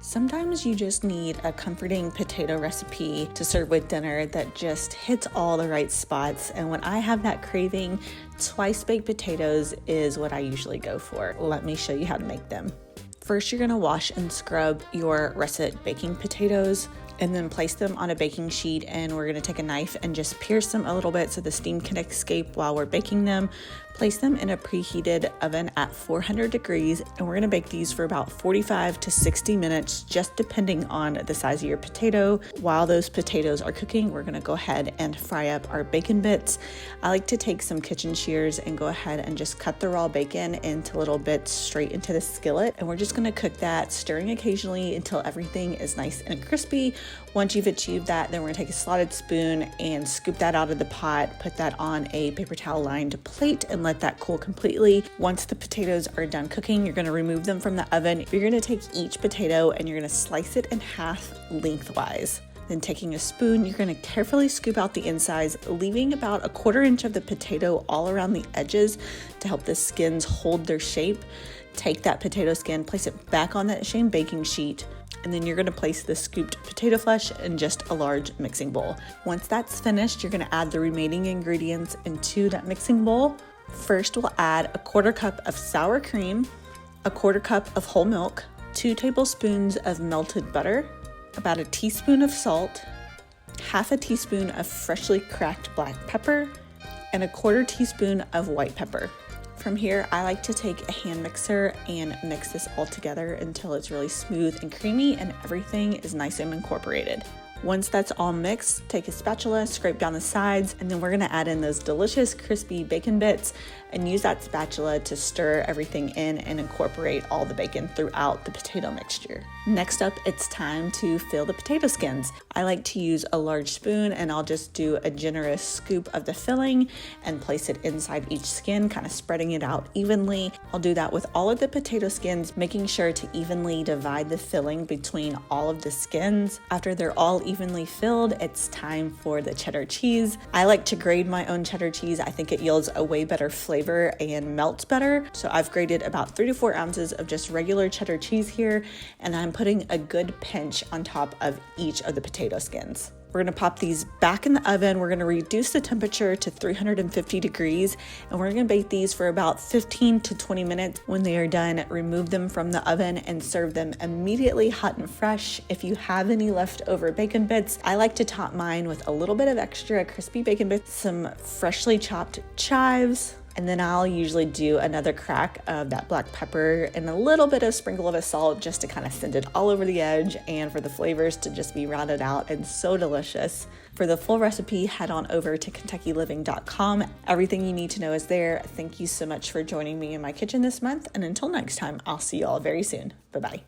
Sometimes you just need a comforting potato recipe to serve with dinner that just hits all the right spots. And when I have that craving, twice baked potatoes is what I usually go for. Let me show you how to make them. First, you're gonna wash and scrub your russet baking potatoes and then place them on a baking sheet, and we're gonna take a knife and just pierce them a little bit so the steam can escape while we're baking them. Place them in a preheated oven at 400 degrees, and we're gonna bake these for about 45 to 60 minutes, just depending on the size of your potato. While those potatoes are cooking, we're gonna go ahead and fry up our bacon bits. I like to take some kitchen shears and go ahead and just cut the raw bacon into little bits straight into the skillet, and we're just gonna cook that, stirring occasionally until everything is nice and crispy. Once you've achieved that, then we're gonna take a slotted spoon and scoop that out of the pot, put that on a paper towel lined plate, and let that cool completely. Once the potatoes are done cooking, you're gonna remove them from the oven. You're gonna take each potato and you're gonna slice it in half lengthwise. Then taking a spoon, you're gonna carefully scoop out the insides, leaving about a 1/4 inch of the potato all around the edges to help the skins hold their shape. Take that potato skin, place it back on that same baking sheet, and then you're gonna place the scooped potato flesh in just a large mixing bowl. Once that's finished, you're gonna add the remaining ingredients into that mixing bowl. First, we'll add a 1/4 cup of sour cream, a 1/4 cup of whole milk, 2 tablespoons of melted butter, about a teaspoon of salt, half a teaspoon of freshly cracked black pepper, and a 1/4 teaspoon of white pepper. From here, I like to take a hand mixer and mix this all together until it's really smooth and creamy and everything is nice and incorporated. Once that's all mixed, take a spatula, scrape down the sides, and then we're gonna add in those delicious crispy bacon bits and use that spatula to stir everything in and incorporate all the bacon throughout the potato mixture. Next up, it's time to fill the potato skins. I like to use a large spoon, and I'll just do a generous scoop of the filling and place it inside each skin, kind of spreading it out evenly. I'll do that with all of the potato skins, making sure to evenly divide the filling between all of the skins. After they're all evenly filled, it's time for the cheddar cheese. I like to grate my own cheddar cheese. I think it yields a way better flavor and melts better. So I've grated about 3 to 4 ounces of just regular cheddar cheese here, and I'm putting a good pinch on top of each of the potato skins. We're gonna pop these back in the oven. We're gonna reduce the temperature to 350 degrees, and we're gonna bake these for about 15 to 20 minutes. When they are done, remove them from the oven and serve them immediately hot and fresh. If you have any leftover bacon bits, I like to top mine with a little bit of extra crispy bacon bits, some freshly chopped chives, and then I'll usually do another crack of that black pepper and a little bit of sprinkle of salt just to kind of send it all over the edge and for the flavors to just be rounded out and so delicious. For the full recipe, head on over to KentuckyLiving.com. Everything you need to know is there. Thank you so much for joining me in my kitchen this month. And until next time, I'll see you all very soon. Bye-bye.